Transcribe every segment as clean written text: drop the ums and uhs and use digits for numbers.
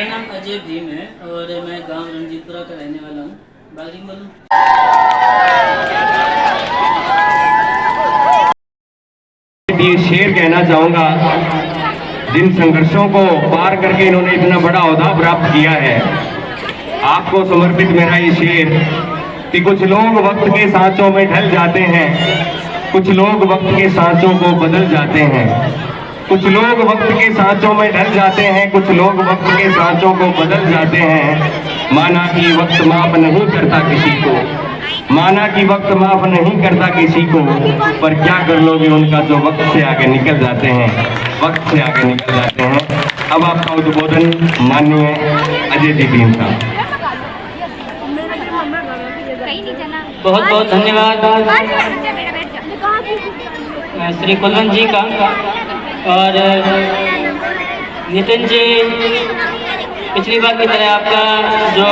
मेरा नाम अजय भीम है और मैं गांव रंजीतपुरा का रहने वाला हूँ। बागरी बोलूँ? ये शेर कहना चाहूँगा, जिन संघर्षों को पार करके इन्होंने इतना बड़ा ओहदा प्राप्त किया है, आपको समर्पित मेरा ये शेर कि कुछ लोग वक्त के सांचों में ढल जाते हैं, कुछ लोग वक्त के सांचों को बदल जाते हैं, कुछ लोग वक्त के सांचों में ढल जाते हैं, कुछ लोग वक्त के सांचों को बदल जाते हैं। माना कि वक्त माफ नहीं करता किसी को, माना कि वक्त माफ नहीं करता किसी को, पर क्या कर लोगे उनका जो वक्त से आगे निकल जाते हैं, वक्त से आगे निकल जाते हैं। अब आपका उद्बोधन माननीय अजय जी भीम साहब। बहुत बहुत धन्यवाद श्री कुलवंत जी का और नितिन जी। पिछली बार की तरह आपका जो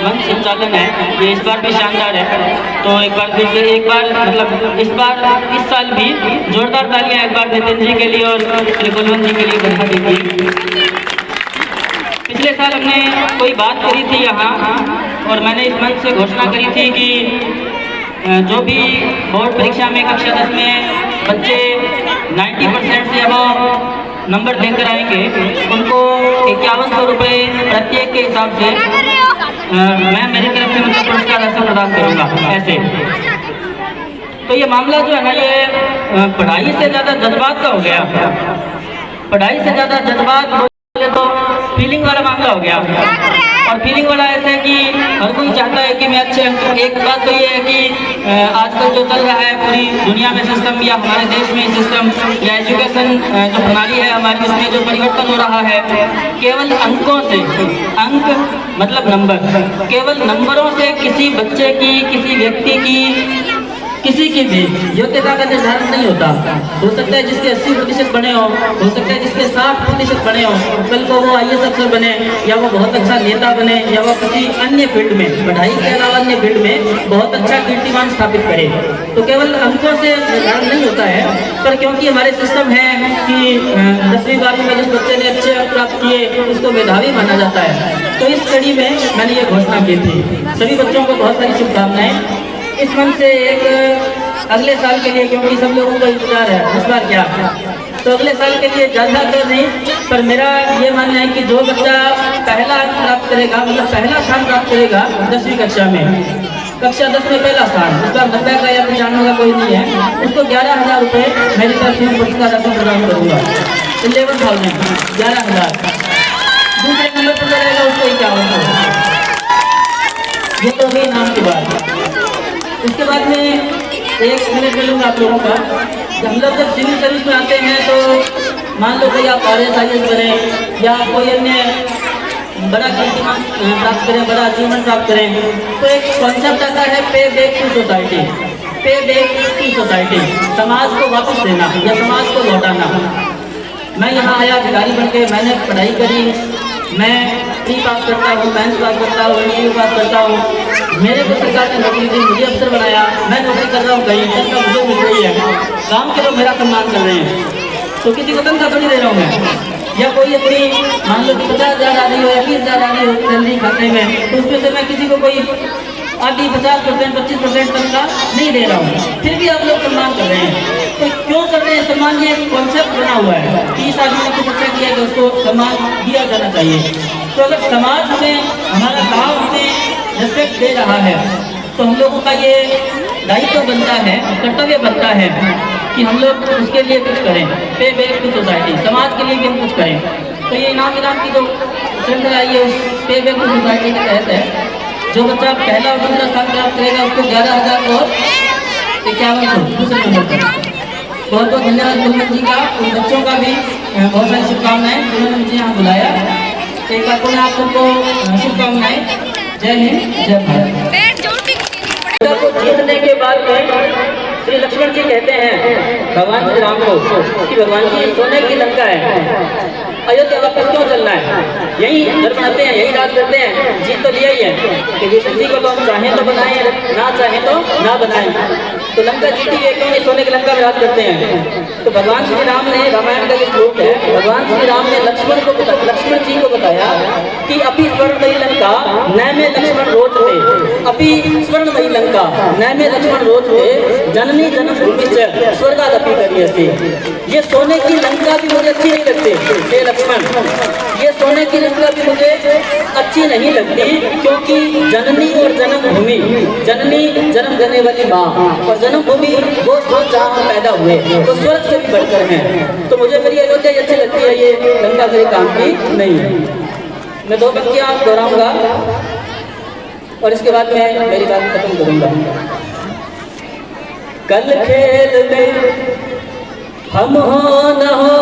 मंच संचालन है ये इस बार भी शानदार है, तो एक बार फिर से मतलब इस साल भी जोरदार तालियां एक बार नितिन जी के लिए और श्री कुलवंत जी के लिए बना दीजिए। पिछले साल हमने कोई बात करी थी यहाँ और मैंने इस मंच से घोषणा करी थी कि जो भी बोर्ड परीक्षा में कक्षा 10 में बच्चे 90% से अब नंबर लेकर आएंगे उनको 5100 रुपये प्रत्येक के हिसाब से मैं मेरी तरफ से मतलब पुरस्कार ऐसा प्रदान करूँगा। ऐसे तो ये मामला जो है ना ये पढ़ाई से ज़्यादा जज्बात का हो गया, पढ़ाई से ज़्यादा जज्बात बोले तो फीलिंग वाला मामला हो गया। और फीलिंग वाला ऐसा है कि हर कोई चाहता है कि मैं अच्छे, एक बात तो ये है कि आजकल जो चल रहा है पूरी दुनिया में सिस्टम या हमारे देश में सिस्टम या एजुकेशन जो प्रणाली है हमारी, इसमें जो परिवर्तन हो रहा है केवल अंकों से, अंक मतलब नंबर, केवल नंबरों से किसी बच्चे की, किसी व्यक्ति की, किसी की भी योग्यता का निर्धारण नहीं होता। हो सकता है जिसके 80% बने हो सकता है जिसके 60% बने हो, कल को वो IAS अफसर बने या वो बहुत अच्छा नेता बने या वो किसी अन्य फील्ड में, पढ़ाई के अलावा अन्य फील्ड में बहुत अच्छा कीर्तिमान स्थापित करे। तो केवल अंकों से निर्धारण नहीं होता है, पर क्योंकि हमारे सिस्टम है कि 10वीं 12वीं में जिस बच्चे ने अच्छे अंक प्राप्त किए उसको मेधावी माना जाता है। तो इस कड़ी में मैंने ये घोषणा की थी। सभी बच्चों को बहुत सारी शुभकामनाएं। इस मन से एक अगले साल के लिए, क्योंकि सब लोगों का इंतजार है इस बार क्या, तो अगले साल के लिए ज़्यादा कर नहीं, पर मेरा ये मानना है कि जो बच्चा पहला अंक प्राप्त करेगा, मतलब पहला स्थान प्राप्त करेगा 10वीं कक्षा में, कक्षा 10 में पहला स्थान, इस बार 90 का या 95 का कोई नहीं है, उसको 11,000 रुपये मेरी तरफ से पुरस्कार राशि प्रदान करूँगा। 11,000। दूसरे नंबर पर रहेगा उसको 51। ये तो भी नाम की बात। उसके बाद में एक मिनट मिलूंगा आप लोगों का। हम लोग जब सिविल सर्विस में आते हैं तो मान लो कोई आप RS IAS बने या कोई अन्य बड़ा कीर्तिमान प्राप्त करें, बड़ा अचीवमेंट प्राप्त करें, तो एक कॉन्सेप्ट आता है पे बैक टू सोसाइटी। पे बैक टू सोसाइटी, समाज को वापस देना या समाज को लौटाना। मैं यहाँ आया अधिकारी बन के, मैंने पढ़ाई करी, मैं प्री पास करता हूँ, मेंस पास करता हूँ, इंटरव्यू पास करता हूँ, मेरे को सरकार ने नौकरी दी, मुझे अफसर बनाया, मैं नौकरी कर रहा हूँ कहीं, तनख्वाह मुझे मिल रही है, काम के लोग मेरा सम्मान कर रहे हैं, तो किसी को तनख्वाह थोड़ी दे रहा हूँ मैं। या कोई अपनी मान लो 50,000 आ रही हो या 20,000 आ रही हो सैलरी खाते में, तो उसमें से मैं किसी को कोई आधी 50%, 25% तनख्वाह नहीं दे रहा हूँ, फिर भी आप लोग सम्मान कर रहे हैं। तो क्यों कर रहे हैं सम्मान? ये कॉन्सेप्ट बना हुआ है कि इस आदमी ने कुछ अच्छा किया कि उसको सम्मान दिया जाना चाहिए। तो अगर समाज हमें, हमारा गाँव हमें रिस्पेक्ट दे रहा है तो हम लोगों का ये दायित्व बनता है, कर्तव्य बनता है कि हम लोग उसके लिए कुछ करें। पे बैक टू सोसाइटी, समाज के लिए भी हम कुछ करें। तो ये इनाम की जो श्रृंखला है उस पे बैक टू सोसाइटी के तहत है। जो बच्चा पहला और दूसरा स्थान प्राप्त करेगा उसको 11,000 और 5100 दूसरे नंबर पर। बहुत बहुत धन्यवाद कुलवंत जी का, उन बच्चों का भी बहुत सारी शुभकामनाएं जिन्होंने मुझे यहाँ बुलाया। एक बार पुनः आप सबको शुभकामनाएं। जय हिंद, जय भारत। को जीतने के बाद श्री लक्ष्मण जी कहते हैं भगवान श्री राम को कि भगवान जी सोने की लंका है, अयोध्या वापस क्यों चलना है, यही घर बनाते हैं, यही राज करते हैं, जीत तो लिया ही है कि विष्णु जी को तो हम चाहें तो बनाएं, ना चाहें तो ना बनाएं, तो लंका जीती है क्यों नहीं, सोने की लंका में राज करते हैं। तो भगवान श्री राम ने, रामायण का जो श्लोक है, भगवान श्री राम ने लक्ष्मण जी को बताया कि अपि स्वर्णमयी लंका नैमे लक्ष्मण रोचते, अपि स्वर्णमयी लंका नैमे लक्ष्मण रोचते, जननी जन्मभूमि से स्वर्गादपि करियसे। ये सोने की लंका भी मुझे अच्छी नहीं लगती हे लक्ष्मण, ये सोने की लंका भी मुझे अच्छी नहीं लगती, क्योंकि जननी और जन्मभूमि, जननी जन्म देने वाली माँ और जन्मभूमि वो स्थान जहाँ हम पैदा हुए तो स्वर्ग से भी बढ़कर हैं। तो मुझे मेरी अयोध्या अच्छी लगती है, ये लंका मेरे काम की नहीं है। मैं 2 पंक्तियाँ दोहराऊंगा और इसके बाद मैं मेरी बात खत्म करूंगा। कल खेल में हम हो न हो,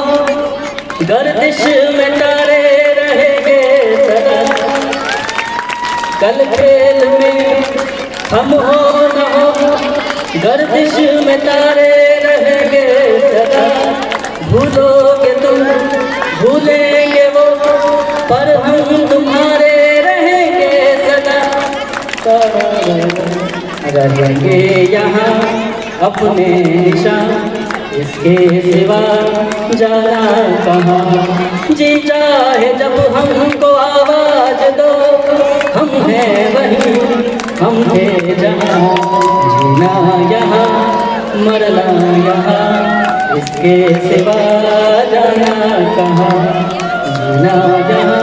गर्दिश में तारे रहेंगे सदा। कल खेल में हम हो न हो, गर्दिश में तारे रहेंगे सदा। भूलोगे तुम भूलेंगे वो, पर हम तुम्हारे रहेंगे सदा। रहेंगे यहाँ अपने निशान, इसके सिवा जाना कहाँ। जी चाहे जब हमको आवाज दो, हम हैं वहीं हम थे जहाँ। जीना यहाँ मरना यहाँ, इसके सिवा जाना कहाँ। जीना यहाँ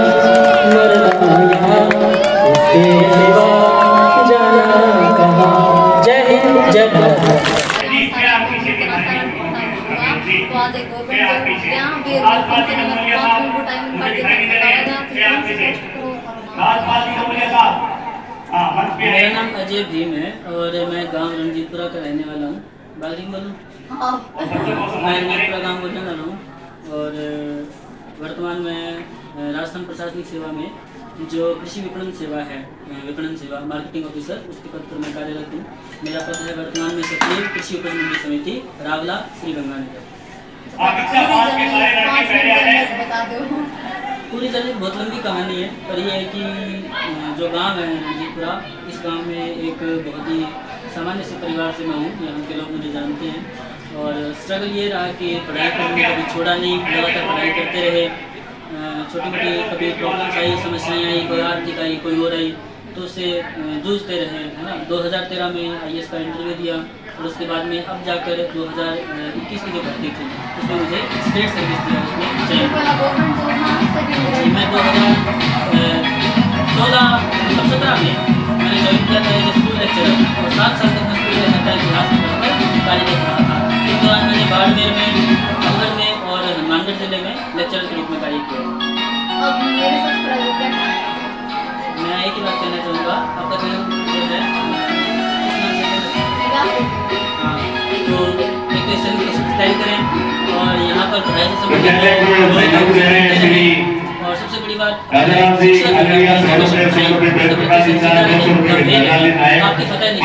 मरना यहाँ, इसके सिवा जाना कहाँ। जय हिंद जय भारत। तो आज एक गवर्नमेंट यहाँ भी 5 मिनट को टाइम निकाल के बताया। मेरा नाम अजय भीम है और मैं गांव रणजीतपुरा का रहने वाला हूँ। बागरी बोलूँ? मैं रणजीतपुरा गाँव बोलने वाला हूँ और वर्तमान में राजस्थान प्रशासनिक सेवा में जो कृषि विपणन सेवा है, विपणन सेवा मार्केटिंग ऑफिसर, उसके पद पर मैं कार्यरत हूँ। मेरा पद है वर्तमान में सक्रिय कृषि उपज मंडी समिति रावला श्री गंगानगर। पूरी जर्नी बहुत लंबी कहानी है, पर यह है कि जो गांव है रणजीतपुरा, इस गांव में एक बहुत ही सामान्य से परिवार से मैं हूँ। यहाँ के लोग मुझे जानते हैं और स्ट्रगल ये रहा कि पढ़ाई करने कभी छोड़ा नहीं, लगातार पढ़ाई करते रहे। छोटी मोटी कभी प्रॉब्लम्स आई, समस्याएं आई, कोई आर्थिक आई, कोई और आई, तो उससे जूझते रहे, है ना। 2013 में IAS का इंटरव्यू दिया और उसके बाद में अब जाकर 2021 की जो भर्ती थी उसमें मुझे स्टेट सर्विस दिया, उसमें चयन। मैं 2017 में मैंने ज्वाइन किया था एज स्कूल लेक्चरर और 7 साल तक मैं स्कूल लेक्चरर इतिहास में पढ़कर कार्यरत रहा था। इस दौरान मैंने बाड़मेर में, अलवर में और हनुमानगढ़ जिले में लेक्चरर के रूप में कार्य किया। मैं एक ही बात कहना चाहूँगा, आपका जन्म जो है हाँ, तो एक चैनल को सब्सक्राइब करें और यहाँ पर पढ़ाई से और सबसे बड़ी बात आपकी फतेह नहीं।